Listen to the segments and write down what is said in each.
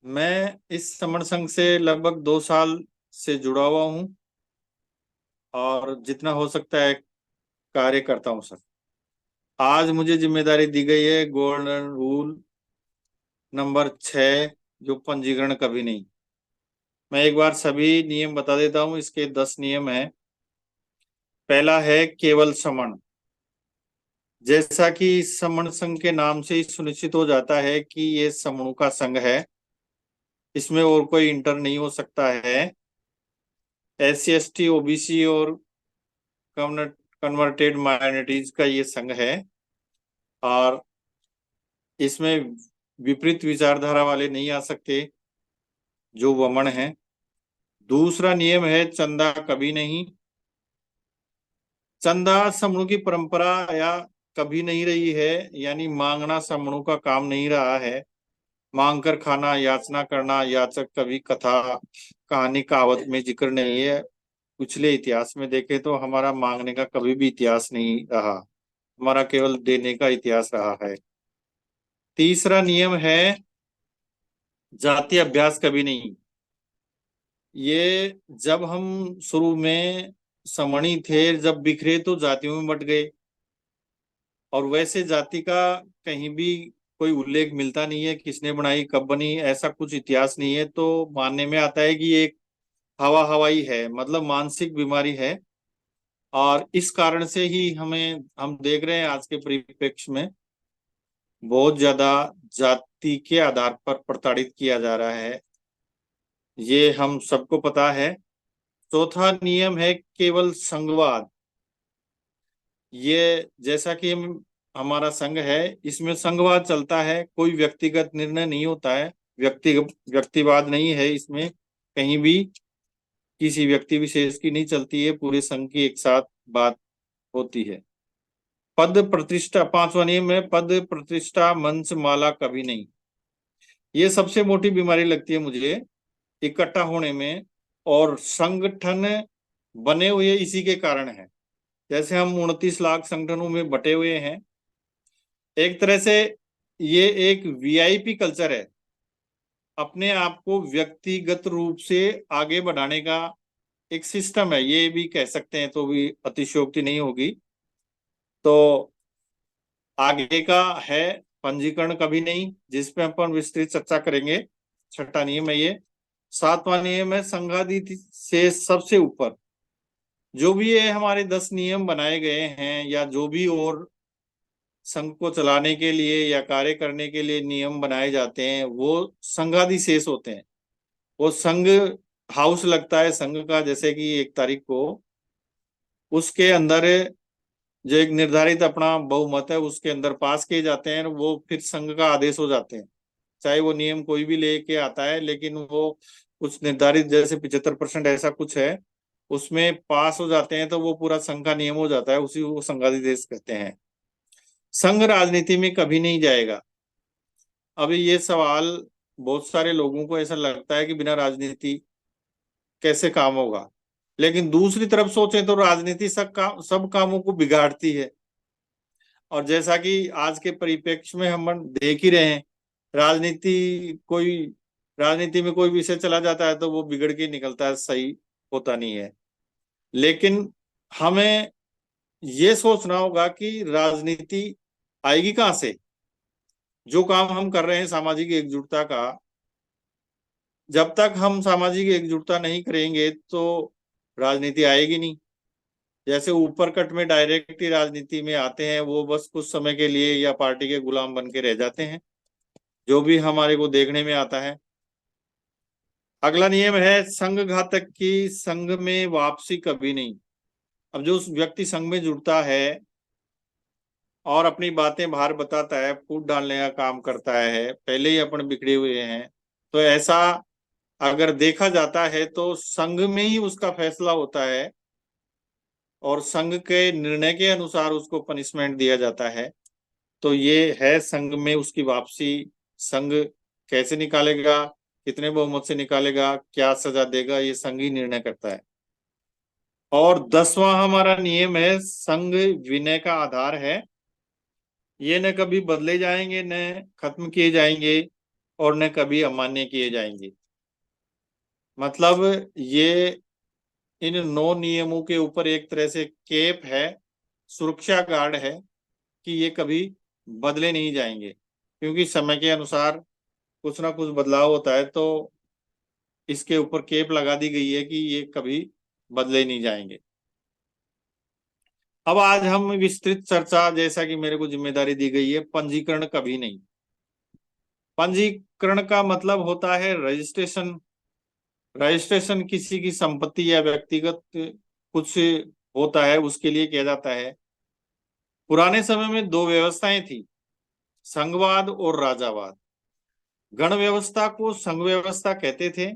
मैं इस समण संघ से लगभग 2 साल से जुड़ा हुआ हूँ और जितना हो सकता है कार्य करता हूँ सर। आज मुझे जिम्मेदारी दी गई है गोल्डन रूल नंबर 6, जो पंजीकरण कभी नहीं। मैं एक बार सभी नियम बता देता हूँ। इसके 10 नियम हैं। पहला है केवल समण। जैसा कि समण संघ के नाम से ही सुनिश्चित हो जाता है कि ये समूह का संघ है, इसमें और कोई इंटर नहीं हो सकता है। SC ST OBC और कन्वर्टेड माइनॉरिटीज का ये संघ है और इसमें विपरीत विचारधारा वाले नहीं आ सकते जो वमन है। दूसरा नियम है चंदा कभी नहीं। चंदा समूह की परंपरा या कभी नहीं रही है, यानी मांगना समूह का काम नहीं रहा है। मांग कर खाना, याचना करना, याचक कभी कथा कहानी कहावत में जिक्र नहीं है। पिछले इतिहास में देखे तो हमारा मांगने का कभी भी इतिहास नहीं रहा, हमारा केवल देने का इतिहास रहा है। तीसरा नियम है जाति अभ्यास कभी नहीं। ये जब हम शुरू में समणी थे, जब बिखरे तो जातियों में बट गए, और वैसे जाति का कहीं भी कोई उल्लेख मिलता नहीं है। किसने बनाई, कब बनी, ऐसा कुछ इतिहास नहीं है। तो मानने में आता है कि ये एक हवा हवाई है, मतलब मानसिक बीमारी है। और इस कारण से ही हम देख रहे हैं आज के परिप्रेक्ष्य में बहुत ज्यादा जाति के आधार पर प्रताड़ित किया जा रहा है। ये हम सबको पता है। चौथा नियम है केवल संघवाद। ये जैसा कि हमारा संघ है, इसमें संघवाद चलता है, कोई व्यक्तिगत निर्णय नहीं होता है। व्यक्तिवाद नहीं है इसमें कहीं भी। किसी व्यक्ति विशेष की नहीं चलती है, पूरे संघ की एक साथ बात होती है। पद प्रतिष्ठा, पांचवा नियम है पद प्रतिष्ठा मंच माला कभी नहीं। ये सबसे मोटी बीमारी लगती है मुझे इकट्ठा होने में। और संगठन बने हुए इसी के कारण है। जैसे हम 29 लाख संगठनों में बटे हुए हैं, एक तरह से ये एक VIP कल्चर है। अपने आप को व्यक्तिगत रूप से आगे बढ़ाने का एक सिस्टम है, ये भी कह सकते हैं तो भी अतिशयोक्ति नहीं होगी। तो आगे का है पंजीकरण कभी नहीं, जिसपे अपन विस्तृत चर्चा करेंगे। छठा नियम है ये। सातवां नियम है संघादि से सबसे ऊपर। जो भी ये हमारे 10 नियम बनाए गए हैं, या जो भी और संघ को चलाने के लिए या कार्य करने के लिए नियम बनाए जाते हैं, वो संघादि शेष होते हैं। वो संघ हाउस लगता है संघ का, जैसे कि 1 तारीख को उसके अंदर जो एक निर्धारित अपना बहुमत है उसके अंदर पास किए जाते हैं, वो फिर संघ का आदेश हो जाते हैं। चाहे वो नियम कोई भी लेके आता है, लेकिन वो कुछ निर्धारित जैसे 75% ऐसा कुछ है उसमें पास हो जाते हैं, तो वो पूरा संघ का नियम हो जाता है। उसी को संघाधिदेश कहते हैं। संघ राजनीति में कभी नहीं जाएगा। अभी ये सवाल बहुत सारे लोगों को ऐसा लगता है कि बिना राजनीति कैसे काम होगा, लेकिन दूसरी तरफ सोचें तो राजनीति सब कामों को बिगाड़ती है। और जैसा कि आज के परिप्रेक्ष्य में हम देख ही रहे हैं, राजनीति कोई राजनीति में कोई विषय चला जाता है तो वो बिगड़ के निकलता है, सही होता नहीं है। लेकिन हमें ये सोचना होगा कि राजनीति आएगी कहाँ से। जो काम हम कर रहे हैं सामाजिक एकजुटता का, जब तक हम सामाजिक एकजुटता नहीं करेंगे तो राजनीति आएगी नहीं। जैसे ऊपर कट में डायरेक्ट ही राजनीति में आते हैं, वो बस कुछ समय के लिए या पार्टी के गुलाम बन के रह जाते हैं, जो भी हमारे को देखने में आता है। अगला नियम है संघ घातक की संघ में वापसी कभी नहीं। अब जो उस व्यक्ति संघ में जुड़ता है और अपनी बातें बाहर बताता है, फूट डालने का काम करता है, पहले ही अपन बिखरे हुए हैं, तो ऐसा अगर देखा जाता है तो संघ में ही उसका फैसला होता है और संघ के निर्णय के अनुसार उसको पनिशमेंट दिया जाता है। तो ये है संघ में उसकी वापसी। संघ कैसे निकालेगा, कितने बहुमत से निकालेगा, क्या सजा देगा, ये संघ ही निर्णय करता है। और 10वां हमारा नियम है संघ विनय का आधार है। ये न कभी बदले जाएंगे न खत्म किए जाएंगे। और न कभी अमान्य किए जाएंगे। मतलब ये इन 9 नियमों के ऊपर एक तरह से केप है, सुरक्षा गार्ड है, कि ये कभी बदले नहीं जाएंगे, क्योंकि समय के अनुसार कुछ ना कुछ बदलाव होता है, तो इसके ऊपर केप लगा दी गई है कि ये कभी बदले नहीं जाएंगे। अब आज हम विस्तृत चर्चा, जैसा कि मेरे को जिम्मेदारी दी गई है, पंजीकरण कभी नहीं। पंजीकरण का मतलब होता है रजिस्ट्रेशन। रजिस्ट्रेशन किसी की संपत्ति या व्यक्तिगत कुछ होता है, उसके लिए किया जाता है। पुराने समय में दो व्यवस्थाएं थी, संघवाद और राजावाद। गण व्यवस्था को संघ व्यवस्था कहते थे।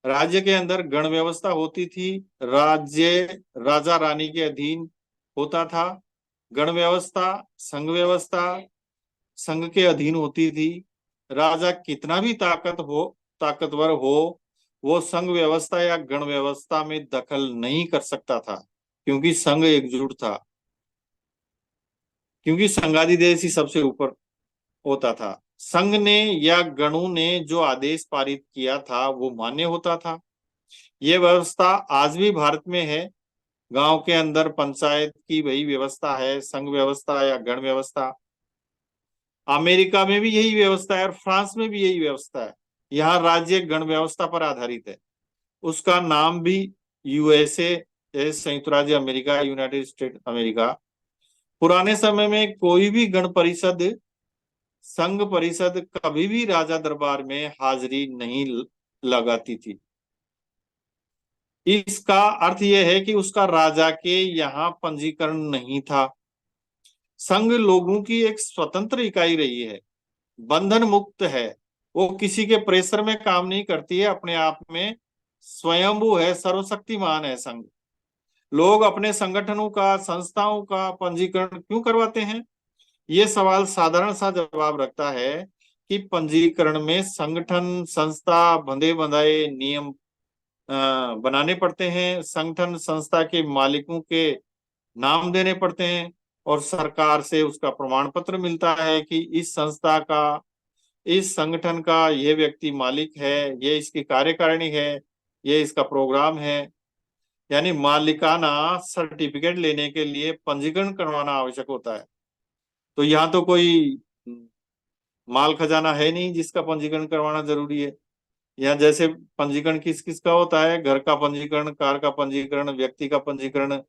राज्य के अंदर गण व्यवस्था होती थी, राज्य राजा रानी के अधीन होता था। गण व्यवस्था, संघ व्यवस्था संघ के अधीन होती थी। राजा कितना भी ताकतवर हो, वो संघ व्यवस्था या गण व्यवस्था में दखल नहीं कर सकता था, क्योंकि संघ एकजुट था, क्योंकि संघाधिदेश ही सबसे ऊपर होता था। संघ ने या गणों ने जो आदेश पारित किया था वो मान्य होता था। ये व्यवस्था आज भी भारत में है। गांव के अंदर पंचायत की वही व्यवस्था है, संघ व्यवस्था या गण व्यवस्था। अमेरिका में भी यही व्यवस्था है और फ्रांस में भी यही व्यवस्था है। यहाँ राज्य गण व्यवस्था पर आधारित है। उसका नाम भी यूएसए, संयुक्त राज्य अमेरिका, यूनाइटेड स्टेट अमेरिका। पुराने समय में कोई भी गण परिषद, संघ परिषद कभी भी राजा दरबार में हाजिरी नहीं लगाती थी। इसका अर्थ यह है कि उसका राजा के यहाँ पंजीकरण नहीं था। संघ लोगों की एक स्वतंत्र इकाई रही है, बंधन मुक्त है। वो किसी के प्रेशर में काम नहीं करती है, अपने आप में स्वयंभू है, सर्वशक्तिमान है संघ। लोग अपने संगठनों का, संस्थाओं का पंजीकरण क्यों करवाते हैं? ये सवाल साधारण सा जवाब रखता है कि पंजीकरण में संगठन, संस्था, बंधे बंधाए नियम बनाने पड़ते हैं। संगठन, संस्था के मालिकों के नाम देने पड़ते हैं, और सरकार से उसका प्रमाण पत्र मिलता है कि इस संस्था का, इस संगठन का ये व्यक्ति मालिक है, ये इसकी कार्यकारिणी है, ये इसका प्रोग्राम है। यानी मालिकाना सर्टिफिकेट लेने के लिए पंजीकरण करवाना आवश्यक होता है। तो यहाँ तो कोई माल खजाना है नहीं जिसका पंजीकरण करवाना जरूरी है। यहाँ जैसे पंजीकरण किस किस का होता है, घर का पंजीकरण, कार का पंजीकरण, व्यक्ति का पंजीकरण,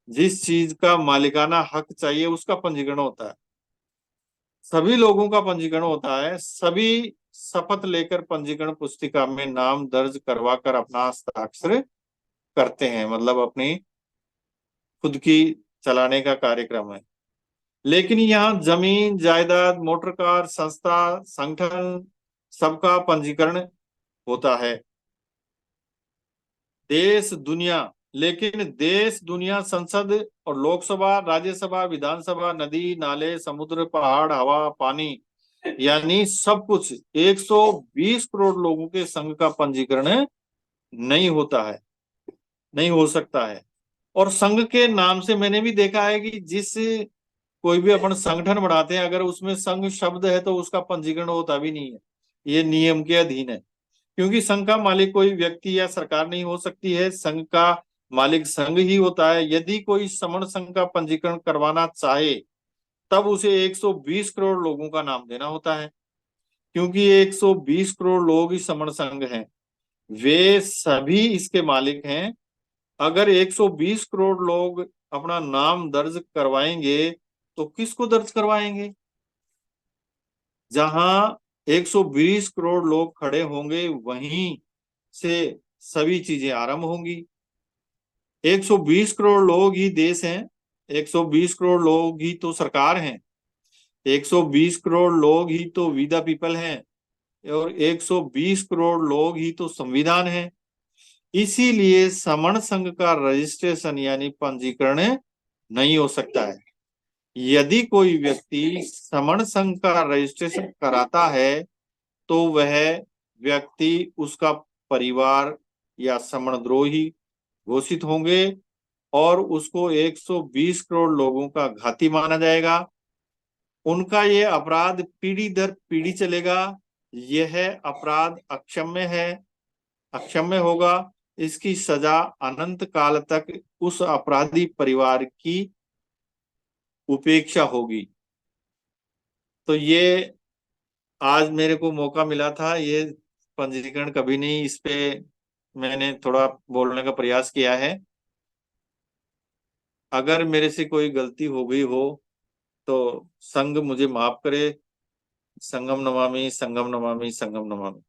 जिस चीज का मालिकाना हक चाहिए उसका पंजीकरण होता है। सभी लोगों का पंजीकरण होता है। सभी शपथ लेकर पंजीकरण पुस्तिका में नाम दर्ज करवा कर अपना हस्ताक्षर करते हैं, मतलब अपनी खुद की चलाने का कार्यक्रम है। लेकिन यहाँ जमीन, जायदाद, मोटर कार, संस्था, संगठन, सबका पंजीकरण होता है। देश दुनिया, लेकिन देश दुनिया, संसद और लोकसभा, राज्यसभा, विधानसभा, नदी नाले, समुद्र, पहाड़, हवा, पानी, यानी सब कुछ 120 करोड़ लोगों के संघ का पंजीकरण नहीं होता है, नहीं हो सकता है। और संघ के नाम से मैंने भी देखा है कि जिस कोई भी अपन संगठन बनाते हैं, अगर उसमें संघ शब्द है तो उसका पंजीकरण होता भी नहीं है। ये नियम के अधीन है, क्योंकि संघ का मालिक कोई व्यक्ति या सरकार नहीं हो सकती है। संघ का मालिक संघ ही होता है। यदि कोई समण संघ का पंजीकरण करवाना चाहे तब उसे 120 करोड़ लोगों का नाम देना होता है, क्योंकि 120 करोड़ लोग ही समण संघ हैं, वे सभी इसके मालिक हैं। अगर 120 करोड़ लोग अपना नाम दर्ज करवाएंगे तो किसको दर्ज करवाएंगे? जहां 120 करोड़ लोग खड़े होंगे वहीं से सभी चीजें आरंभ होंगी। 120 करोड़ लोग ही देश हैं, 120 करोड़ लोग ही तो सरकार हैं, 120 करोड़ लोग ही तो वी द पीपल हैं, और 120 करोड़ लोग ही तो संविधान है। इसीलिए समण संघ का रजिस्ट्रेशन यानी पंजीकरण नहीं हो सकता है। यदि कोई व्यक्ति समण संघ का रजिस्ट्रेशन कराता है तो वह व्यक्ति, उसका परिवार या समणद्रोही घोषित होंगे और उसको 120 करोड़ लोगों का घाती माना जाएगा। उनका ये अपराध पीढ़ी दर पीढ़ी चलेगा। यह अपराध अक्षम्य है, अक्षम्य होगा, इसकी सजा अनंत काल तक उस अपराधी परिवार की उपेक्षा होगी। तो ये आज मेरे को मौका मिला था, ये पंजीकरण कभी नहीं, इस पे मैंने थोड़ा बोलने का प्रयास किया है। अगर मेरे से कोई गलती हो गई हो तो संघ मुझे माफ करे। संगम नमामि, संगम नमामि, संगम नमामि।